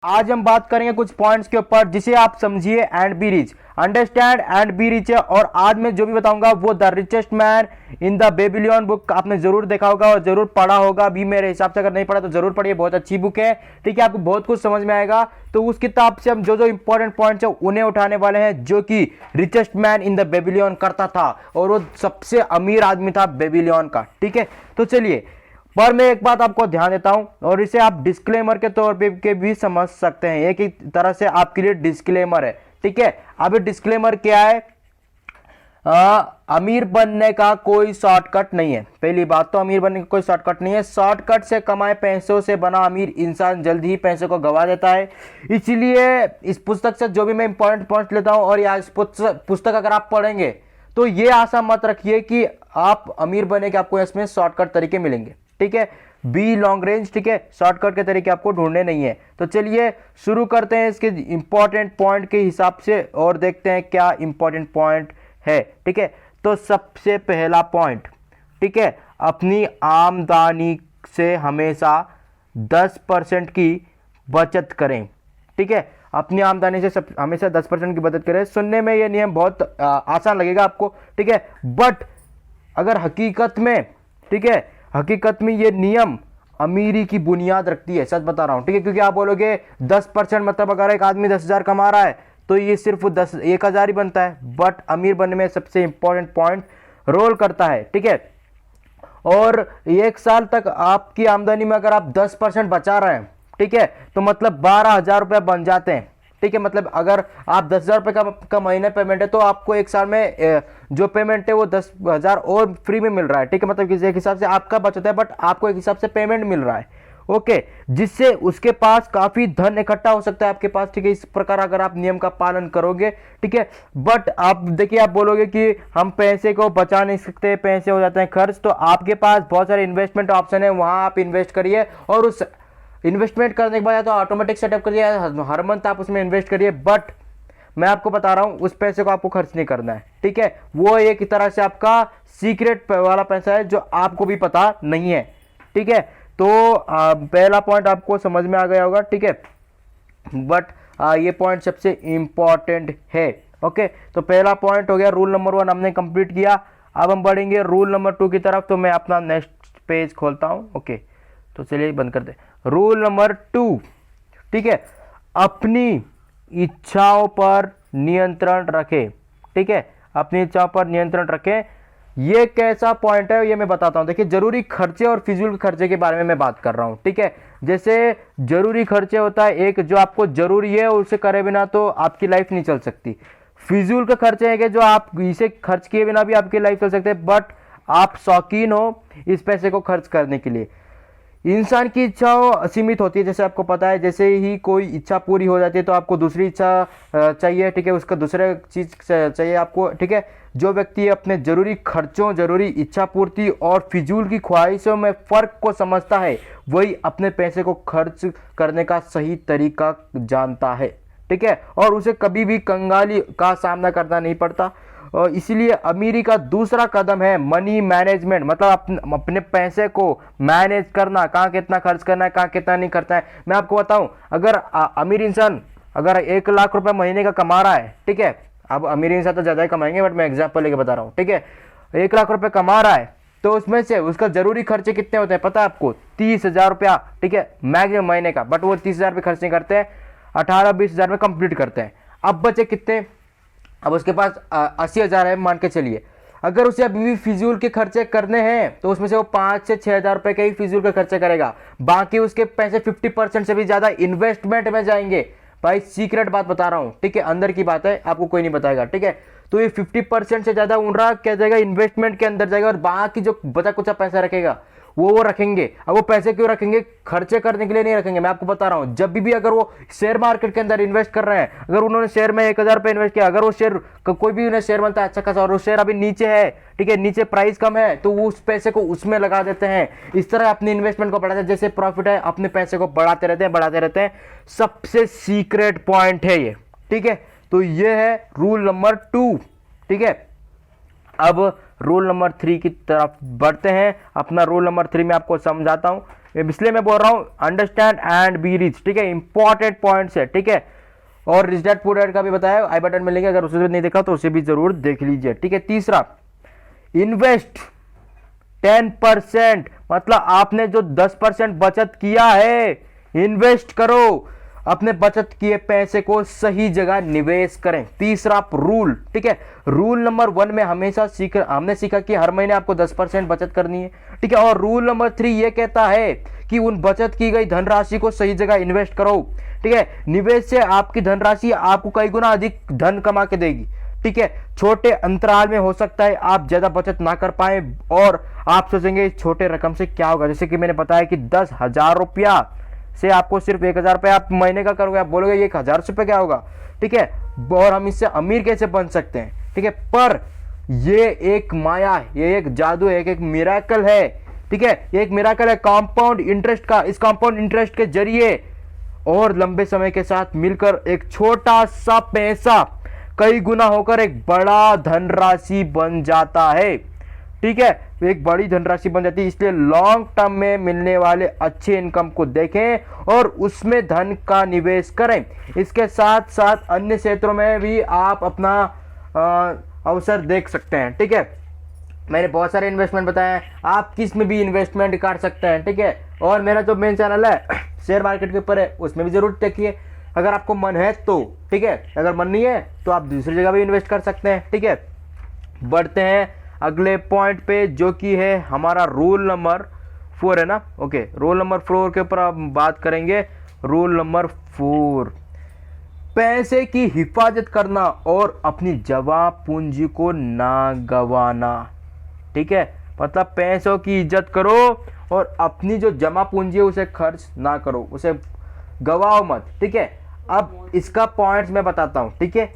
आज हम बात करेंगे कुछ पॉइंट्स के ऊपर जिसे आप समझिए and be rich, understand and be rich. और आज मैं जो भी बताऊंगा वो the richest man in the Babylon book आपने जरूर देखा होगा और जरूर पढ़ा होगा भी, मेरे हिसाब से अगर नहीं पढ़ा तो जरूर पढ़िए, बहुत अच्छी बुक है। ठीक है, आपको बहुत कुछ समझ में आएगा। तो उस किताब से हम जो जो इंपॉर्टेंट पॉइंट्स है उन्हें उठाने वाले हैं, जो कि richest man in the Babylon करता था और वो सबसे अमीर आदमी था बेबीलोन का। ठीक है, तो चलिए, पर मैं एक बात आपको ध्यान देता हूं और इसे आप डिस्क्लेमर के तौर पे के भी समझ सकते हैं, एक ही तरह से आपके लिए डिस्क्लेमर है। ठीक है, अब डिस्क्लेमर क्या है? अमीर बनने का कोई शॉर्टकट नहीं है। पहली बात तो अमीर बनने का कोई शॉर्टकट नहीं है। शॉर्टकट से कमाए पैसों से बना अमीर इंसान जल्दी ही पैसे को गवा देता है। इसलिए इस पुस्तक से जो भी मैं इंपॉर्टेंट पॉइंट लेता हूं और या इस पुस्तक अगर आप पढ़ेंगे तो ये आशा मत रखिए कि आप अमीर बने के आपको इसमें शॉर्टकट तरीके मिलेंगे। ठीक है, बी लॉन्ग रेंज। ठीक है, शॉर्टकट के तरीके आपको ढूंढने नहीं है। तो चलिए शुरू करते हैं इसके इंपॉर्टेंट पॉइंट के हिसाब से और देखते हैं क्या इंपॉर्टेंट पॉइंट है। ठीक है, तो सबसे पहला पॉइंट, ठीक है, अपनी आमदनी से हमेशा 10% की बचत करें। ठीक है, अपनी आमदनी से हमेशा 10% की बचत करें। सुनने में ये नियम बहुत आसान लगेगा आपको। ठीक है, बट अगर हकीकत में, ठीक है, हकीकत में ये नियम अमीरी की बुनियाद रखती है। सच बता रहा हूं। ठीक है, क्योंकि आप बोलोगे 10% मतलब अगर एक आदमी 10,000 कमा रहा है तो ये सिर्फ 1,000 ही बनता है, बट अमीर बनने में सबसे इंपॉर्टेंट पॉइंट रोल करता है। ठीक है, और एक साल तक आपकी आमदनी में अगर आप 10% बचा रहे हैं, ठीक है, तो मतलब 12,000 रुपये बन जाते हैं। ठीक है, मतलब अगर आप 10,000 रुपये का महीने पेमेंट है तो आपको एक साल में जो पेमेंट है वो 10,000 और फ्री में मिल रहा है। ठीक है, मतलब किसी एक हिसाब से आपका बचत है बट आपको एक हिसाब से पेमेंट मिल रहा है। ओके, जिससे उसके पास काफी धन इकट्ठा हो सकता है आपके पास। ठीक है, इस प्रकार अगर आप नियम का पालन करोगे। ठीक है, बट आप देखिए, आप बोलोगे कि हम पैसे को बचा नहीं सकते, पैसे हो जाते हैं खर्च, तो आपके पास बहुत सारे इन्वेस्टमेंट ऑप्शन है, वहां आप इन्वेस्ट करिए और उस इन्वेस्टमेंट करने के बाद या तो ऑटोमेटिक सेटअप करिए, हर मंथ आप उसमें इन्वेस्ट करिए, बट मैं आपको बता रहा हूं उस पैसे को आपको खर्च नहीं करना है। ठीक है, वो एक तरह से आपका सीक्रेट वाला पैसा है जो आपको भी पता नहीं है। ठीक है, तो पहला पॉइंट आपको समझ में आ गया होगा। ठीक है, बट ये पॉइंट सबसे इंपॉर्टेंट है। ओके, तो पहला पॉइंट हो गया, रूल नंबर 1 हमने कंप्लीट किया। अब हम बढ़ेंगे रूल नंबर 2 की तरफ। तो मैं अपना नेक्स्ट पेज खोलता हूं। ओके, तो चलिए बंद कर दे। रूल नंबर 2, ठीक है, अपनी इच्छाओं पर नियंत्रण रखें। ठीक है, अपनी इच्छाओं पर नियंत्रण रखें। ये कैसा पॉइंट है ये मैं बताता हूं। देखिए, जरूरी खर्चे और फिजूल खर्चे के बारे में मैं बात कर रहा हूं। ठीक है, जैसे जरूरी खर्चे होता है एक जो आपको जरूरी है, उसे करे बिना तो आपकी लाइफ नहीं चल सकती। फिजूल के खर्चे हैं कि जो आप इसे खर्च किए बिना भी आपकी लाइफ चल सकते हैं, बट आप शौकीन हो इस पैसे को खर्च करने के लिए। इंसान की इच्छाओं असीमित होती है, जैसे आपको पता है। जैसे ही कोई इच्छा पूरी हो जाती है तो आपको दूसरी इच्छा चाहिए। ठीक है, उसका दूसरे चीज चाहिए आपको। ठीक है, जो व्यक्ति अपने जरूरी खर्चों, जरूरी इच्छा पूर्ति और फिजूल की ख्वाहिशों में फर्क को समझता है, वही अपने पैसे को खर्च करने का सही तरीका जानता है। ठीक है, और उसे कभी भी कंगाली का सामना करना नहीं पड़ता। और इसीलिए अमीरी का दूसरा कदम है मनी मैनेजमेंट, मतलब अपने पैसे को मैनेज करना, कहाँ कितना खर्च करना है, कहाँ कितना नहीं करता है। मैं आपको बताऊं, अगर अमीर इंसान अगर 1,00,000 रुपए महीने का कमा रहा है, ठीक है, अब अमीर इंसान तो ज्यादा ही कमाएंगे बट मैं एग्जांपल लेके बता रहा हूँ। ठीक है, 1,00,000 रुपए कमा रहा है तो उसमें से उसका जरूरी खर्चे कितने होते हैं पता है आपको? 30,000 रुपया। ठीक है, मैक्सिमम महीने का, बट वो 30,000 रुपये खर्च नहीं करते हैं, 18-20,000 में कंप्लीट करते हैं। अब बचे कितने? अब उसके पास 80,000 है मान के चलिए। अगर उसे अभी भी फिजूल के खर्चे करने हैं तो उसमें से वो 5 से 6,000 रुपए के ही फिजूल के खर्चे करेगा, बाकी उसके पैसे 50% से भी ज्यादा इन्वेस्टमेंट में जाएंगे। भाई सीक्रेट बात बता रहा हूं। ठीक है, अंदर की बात है, आपको कोई नहीं बताएगा। ठीक है, तो ये 50% से ज्यादा उड़ रहा क्या जाएगा? इन्वेस्टमेंट के अंदर जाएगा, और बाकी जो बचा कुचा पैसा रखेगा वो रखेंगे। अब वो पैसे क्यों रखेंगे? खर्चे करने के लिए नहीं रखेंगे। मैं आपको बता रहा हूं, जब भी अगर वो शेयर मार्केट के अंदर इन्वेस्ट कर रहे हैं, अगर उन्होंने शेयर में 1,000 रुपए इन्वेस्ट किया, अगर वो शेयर कोई भी उन्हें शेयर मिलता है अच्छा खासा और वो शेयर अभी नीचे है, ठीक है, नीचे प्राइस कम है, तो वो उस पैसे को उसमें लगा देते हैं। इस तरह अपने इन्वेस्टमेंट को बढ़ाते हैं, जैसे प्रॉफिट है अपने पैसे को बढ़ाते रहते हैं। सबसे सीक्रेट पॉइंट है ये। ठीक है, तो ये है रूल नंबर 2। ठीक है, अब रूल नंबर 3 की तरफ बढ़ते हैं। अपना रूल नंबर 3 में आपको समझाता हूं। इसलिए मैं बोल रहा हूँ अंडरस्टैंड एंड बी रिच, ठीक है, इंपॉर्टेंट पॉइंट्स है, ठीक है। और रिच डैड पुअर डैड का भी बताया आई बटन में लिंक है, अगर उसे भी नहीं देखा तो उसे भी जरूर देख लीजिए, ठीक है। तीसरा, इन्वेस्ट 10%, मतलब आपने जो 10% बचत किया है, इन्वेस्ट करो, अपने बचत किए पैसे को सही जगह निवेश करें। तीसरा रूल, ठीक है। रूल नंबर 1 में हमेशा हमने सीखा कि हर महीने आपको 10% बचत करनी है, ठीक है। और रूल नंबर 3 ये कहता है कि उन बचत की गई धनराशि को सही जगह इन्वेस्ट करो, ठीक है। निवेश से आपकी धनराशि आपको कई गुना अधिक धन कमा के देगी, ठीक है। छोटे अंतराल में हो सकता है आप ज्यादा बचत ना कर पाए और आप सोचेंगे इस छोटे रकम से क्या होगा, जैसे कि मैंने बताया कि 10,000 रुपया से आपको सिर्फ 1,000 रुपया आप महीने का करोगे, आप बोलोगे ये 1,000 रुपये क्या होगा, ठीक है, और हम इससे अमीर कैसे बन सकते हैं, ठीक है। पर ये एक माया है, ये एक जादू है, एक मिरेकल है, ठीक है, ये एक मिरेकल है कंपाउंड इंटरेस्ट का। इस कंपाउंड इंटरेस्ट के जरिए और लंबे समय के साथ मिलकर एक छोटा सा पैसा कई गुना होकर एक बड़ा धनराशि बन जाता है, ठीक है, एक बड़ी धनराशि बन जाती है। इसलिए लॉन्ग टर्म में मिलने वाले अच्छे इनकम को देखें और उसमें धन का निवेश करें। इसके साथ साथ अन्य क्षेत्रों में भी आप अपना अवसर देख सकते हैं, ठीक है। मैंने बहुत सारे इन्वेस्टमेंट बताए हैं, आप किस में भी इन्वेस्टमेंट कर सकते हैं, ठीक है। और मेरा जो मेन चैनल है शेयर मार्केट के ऊपर है, उसमें भी जरूर देखिए अगर आपको मन है तो, ठीक है। अगर मन नहीं है तो आप दूसरी जगह भी इन्वेस्ट कर सकते हैं, ठीक है। बढ़ते हैं अगले पॉइंट पे जो कि है हमारा रूल नंबर 4 है ना, ओके। रूल नंबर 4 के ऊपर हम बात करेंगे। रूल नंबर 4, पैसे की हिफाजत करना और अपनी जमा पूंजी को ना गवाना, ठीक है। मतलब पैसों की इज्जत करो और अपनी जो जमा पूंजी है उसे खर्च ना करो, उसे गवाओ मत, ठीक है। अब इसका पॉइंट्स मैं बताता हूं, ठीक है।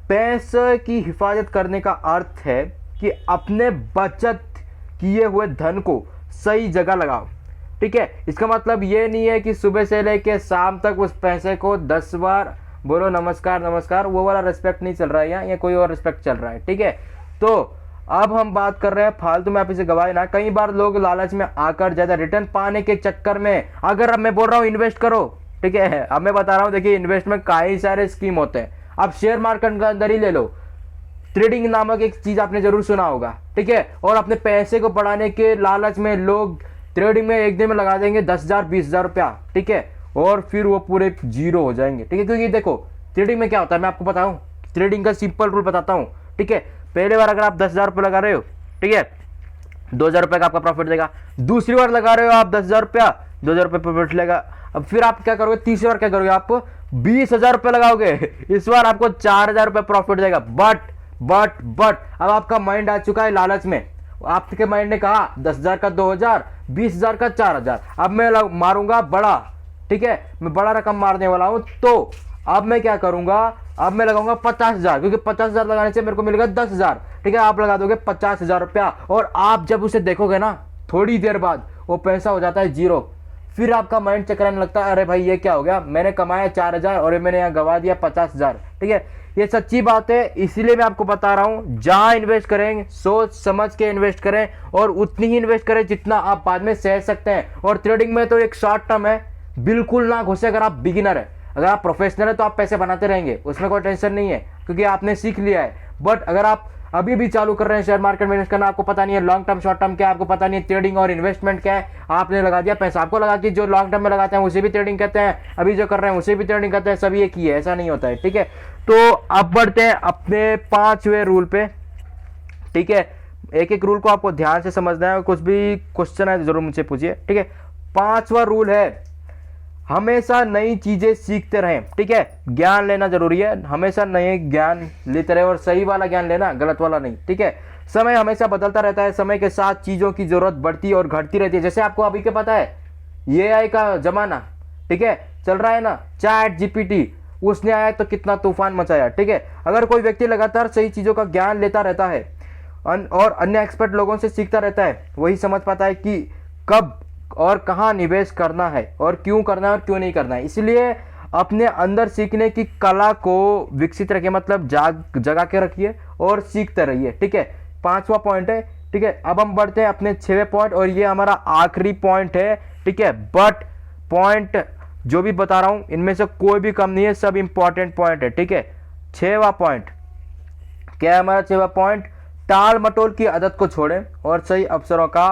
पैसे की हिफाजत करने का अर्थ है कि अपने बचत किए हुए धन को सही जगह लगाओ, ठीक है। इसका मतलब ये नहीं है कि सुबह से लेके शाम तक उस पैसे को 10 बार बोलो नमस्कार नमस्कार, वो वाला रिस्पेक्ट नहीं चल रहा है यहाँ, या कोई और रिस्पेक्ट चल रहा है, ठीक है। तो अब हम बात कर रहे हैं फालतू में आप इसे गवाए ना। कई बार लोग लालच में आकर ज्यादा रिटर्न पाने के चक्कर में, अगर अब मैं बोल रहा हूँ इन्वेस्ट करो, ठीक है, अब मैं बता रहा हूँ, देखिए इन्वेस्ट में कई सारे स्कीम होते हैं। आप शेयर मार्केट के अंदर ही ले लो, ट्रेडिंग नामक एक चीज आपने जरूर सुना होगा, ठीक है। और अपने पैसे को बढ़ाने के लालच में लोग ट्रेडिंग में एक दिन में लगा देंगे 10,000 20,000 रुपया, ठीक है, और फिर वो पूरे जीरो हो जाएंगे, ठीक है। क्योंकि देखो ट्रेडिंग में क्या होता है मैं आपको बताऊं, ट्रेडिंग का सिंपल रूल बताता हूं, ठीक है। पहले बार अगर आप 10,000 रुपये लगा रहे हो, ठीक है, 2,000 रुपये का आपका प्रॉफिट देगा। दूसरी बार लगा रहे हो आप 10,000 रुपया, 2,000 रुपये प्रॉफिट लेगा। अब फिर आप क्या करोगे, तीसरी बार क्या करोगे, आप 20,000 रुपये लगाओगे, इस बार आपको 4,000 रुपये प्रॉफिट देगा। बट अब आपका माइंड आ चुका है लालच में, आपके माइंड ने कहा 10,000 का 2,000, 20,000 का 4,000, अब मैं मारूंगा बड़ा, ठीक है, मैं बड़ा रकम मारने वाला हूं। तो अब मैं क्या करूंगा, अब मैं लगाऊंगा 50,000, क्योंकि 50,000 लगाने से मेरे को मिलेगा 10,000, ठीक है। आप लगा दोगे 50,000 रुपया, और आप जब उसे देखोगे ना थोड़ी देर बाद वो पैसा हो जाता है जीरो। फिर आपका माइंड चकराने लगता है, अरे भाई ये क्या हो गया, मैंने कमाया 4,000 और मैंने यहाँ गवा दिया 50,000, ठीक है। ये सच्ची बात है, इसीलिए मैं आपको बता रहा हूं, जहां इन्वेस्ट करें सोच समझ के इन्वेस्ट करें और उतनी ही इन्वेस्ट करें जितना आप बाद में सह सकते हैं। और ट्रेडिंग में तो एक शॉर्ट टर्म है, बिल्कुल ना घुसे। अगर आप बिगिनर है, अगर आप प्रोफेशनल है तो आप पैसे बनाते रहेंगे, उसमें कोई टेंशन नहीं है, क्योंकि आपने सीख लिया है। बट अगर आप अभी भी चालू कर रहे हैं शेयर मार्केट में इन्वेस्ट करना, आपको पता नहीं है लॉन्ग टर्म शॉर्ट टर्म क्या है, आपको पता नहीं है ट्रेडिंग और इन्वेस्टमेंट क्या है, आपने लगा दिया पैसा, आपको लगा कि जो लॉन्ग टर्म में लगाते हैं उसे भी ट्रेडिंग कहते हैं, अभी जो कर रहे हैं उसे भी ट्रेडिंग कहते हैं, सब एक ही है, ऐसा नहीं होता है, ठीक है। तो अब बढ़ते हैं अपने 5वें रूल पे, ठीक है। एक एक रूल को आपको ध्यान से समझना है, और कुछ भी क्वेश्चन है जरूर मुझसे पूछिए, ठीक है। 5वां रूल है हमेशा नई चीजें सीखते रहें, ठीक है। ज्ञान लेना जरूरी है, हमेशा नए ज्ञान लेते रहे, और सही वाला ज्ञान लेना, गलत वाला नहीं, ठीक है। समय हमेशा बदलता रहता है, समय के साथ चीजों की जरूरत बढ़ती और घटती रहती है। जैसे आपको अभी के पता है AI का जमाना, ठीक है, चल रहा है ना, चैट GPT, उसने आया तो कितना तूफान मचाया, ठीक है। अगर कोई व्यक्ति लगातार सही चीजों का ज्ञान लेता रहता है और अन्य एक्सपर्ट लोगों से सीखता रहता है, वही समझ पाता है कि कब और कहां निवेश करना है और क्यों करना है और क्यों नहीं करना है। इसलिए अपने अंदर सीखने की कला को विकसित रखिए, मतलब जगा के रखिए और सीखते रहिए, ठीक है। 5वां पॉइंट है ठीक है, अब हम बढ़ते हैं अपने 6वें पॉइंट, और ये हमारा आखिरी पॉइंट है। ठीक है, बट पॉइंट जो भी बता रहा हूं इनमें से कोई भी कम नहीं है, सब इंपॉर्टेंट पॉइंट है। ठीक है, 6वां पॉइंट क्या है हमारा? 6वां पॉइंट, टाल मटोल की आदत को छोड़ें और सही अवसरों का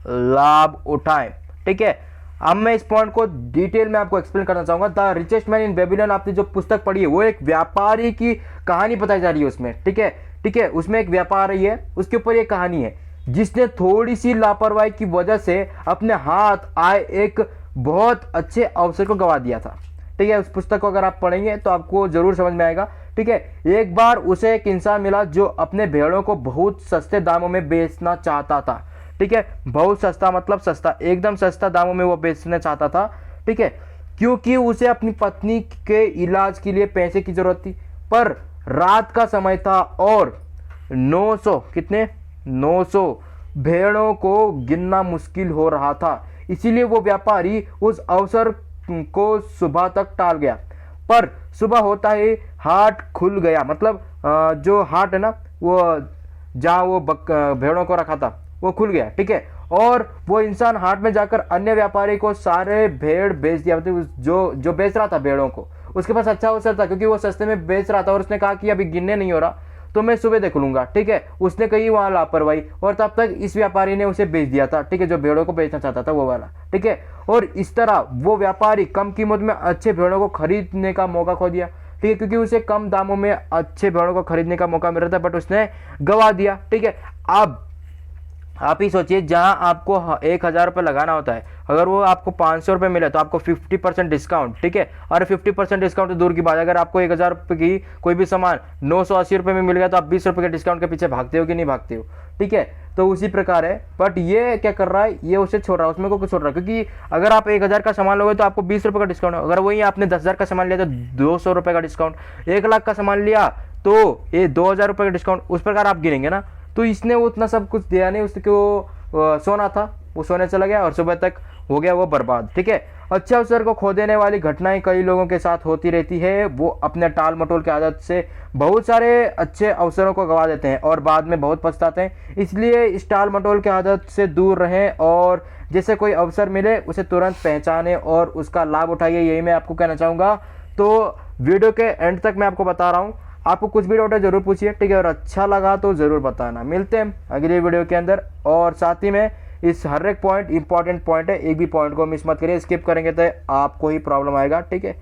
लाभ उठाएं। ठीक है, अब मैं इस पॉइंट को डिटेल में आपको एक्सप्लेन करना चाहूंगा। The richest man in Babylon, आपने जो पुस्तक पढ़ी है वो एक व्यापारी की कहानी बताई जा रही है उसमें। ठीक है, ठीक है, उसमें एक व्यापारी है, उसके ऊपर एक कहानी है जिसने थोड़ी सी लापरवाही की वजह से अपने हाथ आए एक बहुत अच्छे अवसर को गवा दिया था। ठीक है, उस पुस्तक को अगर आप पढ़ेंगे तो आपको जरूर समझ में आएगा। ठीक है, एक बार उसे एक इंसान मिला जो अपने भेड़ों को बहुत सस्ते दामों में बेचना चाहता था। ठीक है, बहुत सस्ता मतलब सस्ता, एकदम सस्ता दामों में वो बेचना चाहता था। ठीक है, क्योंकि उसे अपनी पत्नी के इलाज के लिए पैसे की जरूरत थी, पर रात का समय था और 900 कितने 900 भेड़ों को गिनना मुश्किल हो रहा था। इसीलिए वो व्यापारी उस अवसर को सुबह तक टाल गया। पर सुबह होता ही हाट खुल गया, मतलब जो हाट है ना, वो जहाँ वो भेड़ों को रखा था वो खुल गया। ठीक है, और वो इंसान हाट में जाकर अन्य व्यापारी को सारे भेड़ बेच दिया, मतलब जो बेच रहा था भेड़ों को, उसके पास अच्छा अवसर था क्योंकि वो सस्ते में बेच रहा था, और उसने कहा कि अभी गिनने नहीं हो रहा तो मैं सुबह देख लूंगा। ठीक है, उसने कही वहां लापरवाही, और तब तक इस व्यापारी ने उसे बेच दिया था। ठीक है, जो भेड़ों को बेचना चाहता था वो वाला। ठीक है, और इस तरह वो व्यापारी कम कीमत में अच्छे भेड़ों को खरीदने का मौका खो दिया। ठीक है, क्योंकि उसे कम दामों में अच्छे भेड़ों को खरीदने का मौका मिल रहा था, बट उसने गवा दिया। ठीक है, अब आप ही सोचिए, जहां आपको 1,000 रुपये लगाना होता है, अगर वो आपको 500 रुपये मिले तो आपको 50% डिस्काउंट। ठीक है, और 50% डिस्काउंट तो दूर की बात है, अगर आपको 1,000 रुपये की कोई भी सामान 980 रुपये में मिल गया तो आप 20 रुपये के डिस्काउंट के पीछे भागते हो कि नहीं भागते हो? ठीक है, तो उसी प्रकार है। बट ये क्या कर रहा है, ये उसे छोड़ रहा है, उसमें को कुछ छोड़ रहा है, क्योंकि अगर आप 1,000 का सामान लोगे तो आपको 20 रुपये का डिस्काउंट, अगर वही आपने 10,000 का सामान लिया तो 200 रुपये का डिस्काउंट, 1,00,000 का सामान लिया तो ये 2,000 रुपये का डिस्काउंट, उस प्रकार आप गिनेंगे ना। तो इसने उतना सब कुछ दिया नहीं, उसको सोना था वो सोने चला गया और सुबह तक हो गया वो बर्बाद। ठीक है, अच्छे अवसर को खो देने वाली घटनाएं कई लोगों के साथ होती रहती है। वो अपने टाल मटोल की आदत से बहुत सारे अच्छे अवसरों को गवा देते हैं और बाद में बहुत पछताते हैं। इसलिए इस टाल मटोल की आदत से दूर रहें और जैसे कोई अवसर मिले उसे तुरंत पहचाने और उसका लाभ उठाइए, यही मैं आपको कहना चाहूँगा। तो वीडियो के एंड तक मैं आपको बता रहा हूँ, आपको कुछ भी डाउट है जरूर पूछिए। ठीक है, और अच्छा लगा तो जरूर बताना। मिलते हैं अगले वीडियो के अंदर, और साथ ही में इस हर एक पॉइंट इंपॉर्टेंट पॉइंट है, एक भी पॉइंट को मिस मत करिए, स्किप करेंगे तो आपको ही प्रॉब्लम आएगा। ठीक है।